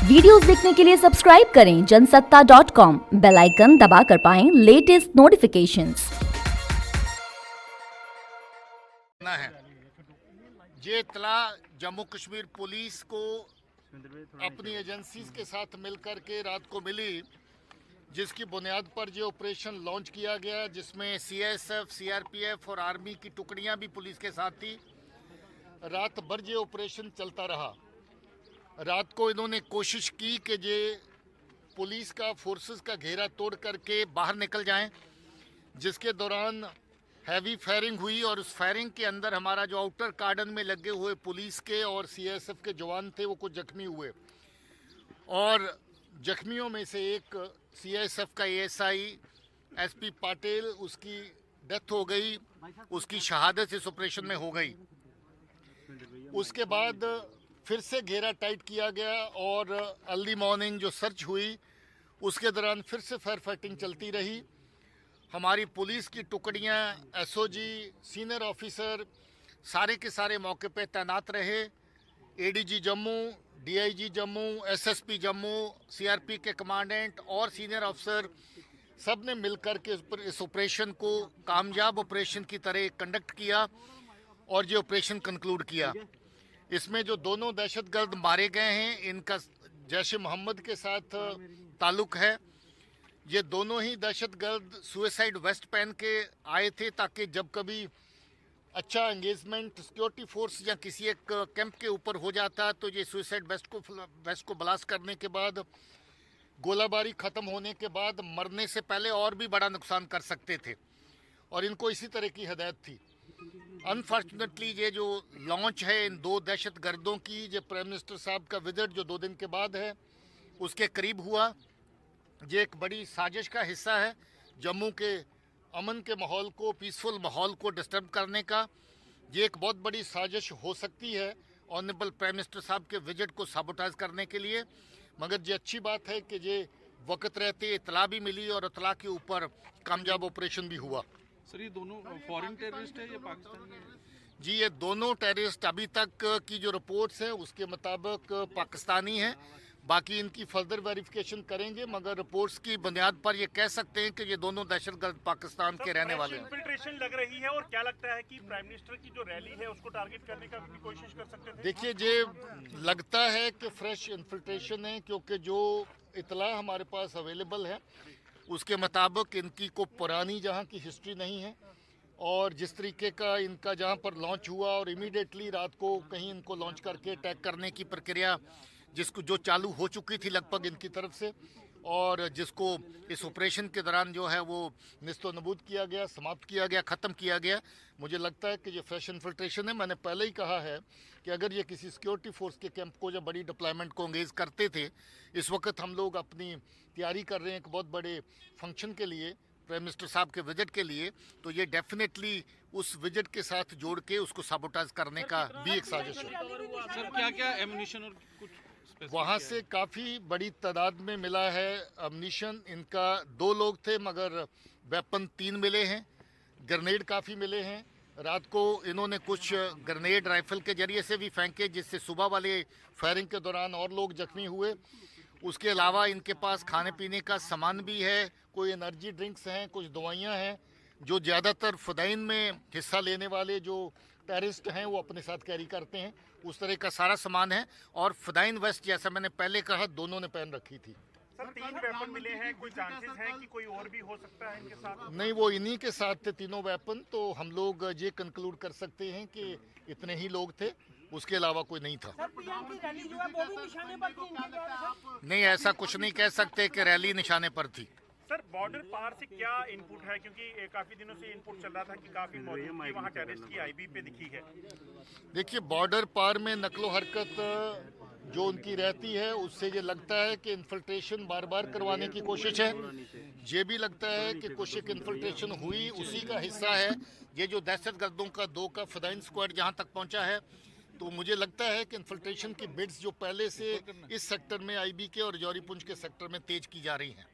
Videos देखने के लिए सब्सक्राइब करें जनसत्ता.com, बेल आइकन दबाकर पाएं लेटेस्ट नोटिफिकेशंस। है ये इत्तला जम्मू कश्मीर पुलिस को अपनी एजेंसीज के साथ मिलकर के रात को मिली, जिसकी बुनियाद पर जो ऑपरेशन लॉन्च किया गया, जिसमें सीएसएफ, सीआरपीएफ और आर्मी की टुकड़ियां भी पुलिस के साथ थी। रात भर ये ऑपरेशन चलता रहा। रात को इन्होंने कोशिश की कि ये पुलिस का फोर्सेस का घेरा तोड़ करके बाहर निकल जाएं, जिसके दौरान हैवी फायरिंग हुई और उस फायरिंग के अंदर हमारा जो आउटर कार्डन में लगे हुए पुलिस के और सीएसएफ के जवान थे वो कुछ जख्मी हुए, और जख्मियों में से एक सीएसएफ का एएसआई एसपी पाटिल, उसकी डेथ हो गई, उसकी शहादत इस ऑपरेशन में हो गई। उसके बाद फिर से घेरा टाइट किया गया और अर्ली मॉर्निंग जो सर्च हुई उसके दौरान फिर से फायर फाइटिंग चलती रही। हमारी पुलिस की टुकड़ियां, एसओजी, सीनियर ऑफिसर सारे के सारे मौके पे तैनात रहे। ADG Jammu, DIG Jammu, SSP Jammu, CRP के कमांडेंट और सीनियर अफसर सब ने मिलकर के इस ऑपरेशन को कामयाब ऑपरेशन की तरह कंडक्ट किया और ये ऑपरेशन कंक्लूड किया। इसमें जो दोनों दहशतगर्द मारे गए हैं, इनका जैश ए मोहम्मद के साथ ताल्लुक है। ये दोनों ही दहशतगर्द सुसाइड वेस्ट पहन के आए थे, ताकि जब कभी अच्छा एंगेजमेंट सिक्योरिटी फोर्स या किसी एक कैंप के ऊपर हो जाता तो ये सुसाइड वेस्ट को ब्लास्ट करने के बाद, गोलाबारी ख़त्म होने के बाद मरने से पहले और भी बड़ा नुकसान कर सकते थे, और इनको इसी तरह की हदायत थी। अनफॉर्चुनेटली ये जो लॉन्च है इन दो दहशतगर्दों की, ये प्राइम मिनिस्टर साहब का विजिट जो 2 दिन के बाद है उसके करीब हुआ, ये एक बड़ी साजिश का हिस्सा है जम्मू के अमन के माहौल को, पीसफुल माहौल को डिस्टर्ब करने का। ये एक बहुत बड़ी साजिश हो सकती है ऑनरेबल प्राइम मिनिस्टर साहब के विजिट को साबोटाइज करने के लिए, मगर ये अच्छी बात है कि ये वक्त रहते इतला भी मिली और इतला के ऊपर कामयाब ऑपरेशन भी हुआ। सर, ये दोनों फॉरेन टेररिस्ट है या पाकिस्तानी है? जी, ये दोनों टेररिस्ट अभी तक की जो रिपोर्ट्स हैं उसके मुताबिक पाकिस्तानी हैं। बाकी इनकी फर्दर वेरिफिकेशन करेंगे, मगर रिपोर्ट्स की बुनियाद पर ये कह सकते हैं कि ये दोनों दहशतगर्द पाकिस्तान के रहने वाले हैं। इन्फिल्ट्रेशन लग रही है, और क्या लगता है कि प्राइम मिनिस्टर की जो रैली है उसको टारगेट करने का भी कोशिश कर सकते थे? देखिए, ये लगता है कि फ्रेश इन्फिल्ट्रेशन है, क्योंकि जो इतला हमारे पास अवेलेबल है उसके मुताबिक इनकी को पुरानी जहाँ की हिस्ट्री नहीं है, और जिस तरीके का इनका जहाँ पर लॉन्च हुआ और इमीडिएटली रात को कहीं इनको लॉन्च करके अटैक करने की प्रक्रिया जिसको जो चालू हो चुकी थी लगभग इनकी तरफ से, और जिसको इस ऑपरेशन के दौरान जो है वो निस्तो नबूद किया गया, समाप्त किया गया, ख़त्म किया गया। मुझे लगता है कि ये फ्रेश इन्फिल्ट्रेशन है। मैंने पहले ही कहा है कि अगर ये किसी सिक्योरिटी फोर्स के कैंप को या बड़ी डिप्लॉयमेंट को एंगेज करते थे, इस वक्त हम लोग अपनी तैयारी कर रहे हैं एक बहुत बड़े फंक्शन के लिए, प्राइम मिनिस्टर साहब के विजिट के लिए, तो ये डेफिनेटली उस विजिट के साथ जोड़ के उसको साबोटाइज करने का भी एक साजिश है। सर, क्या क्या एमुनिशन और कुछ वहाँ से काफ़ी बड़ी तादाद में मिला है अम्निशन। इनका 2 लोग थे मगर वेपन 3 मिले हैं, ग्रेनेड काफ़ी मिले हैं। रात को इन्होंने कुछ ग्रेनेड राइफल के जरिए से भी फेंके, जिससे सुबह वाले फायरिंग के दौरान और लोग जख्मी हुए। उसके अलावा इनके पास खाने पीने का सामान भी है, कोई एनर्जी ड्रिंक्स हैं, कुछ दवाइयाँ हैं, जो ज़्यादातर फदाइन में हिस्सा लेने वाले जो टेररिस्ट हैं वो अपने साथ कैरी करते हैं, उस तरह का सारा सामान है। और फदाइन वेस्ट, जैसा मैंने पहले कहा, दोनों ने पहन रखी थी। सर, 3 वेपन मिले हैं, कोई चांसेस है कि कोई और भी हो सकता है इनके साथ? नहीं, वो इन्हीं के साथ थे तीनों वेपन, तो हम लोग ये कंक्लूड कर सकते हैं कि इतने ही लोग थे, उसके अलावा कोई नहीं था। नहीं, ऐसा कुछ नहीं कह सकते कि रैली निशाने पर थी। सर, बॉर्डर पार से क्या इनपुट है, क्योंकि काफी दिनों से इनपुट चल रहा था कि काफी मौजूदगी वहाँ टेररिस्ट की आईबी पे दिखी है? देखिए, बॉर्डर पार में नकलो हरकत जो उनकी रहती है उससे ये लगता है कि इन्फिल्ट्रेशन बार बार करवाने की कोशिश है। ये भी लगता है कि कुछ एक इन्फिल्ट्रेशन हुई, उसी का हिस्सा है ये जो दहशतगर्दों का 2 का फदाइन स्क्वाड जहाँ तक पहुँचा है। तो मुझे लगता है कि इन्फिल्ट्रेशन की बिड्स जो पहले से इस सेक्टर में आईबी के और जौहरी पुंछ के सेक्टर में तेज की जा रही हैं।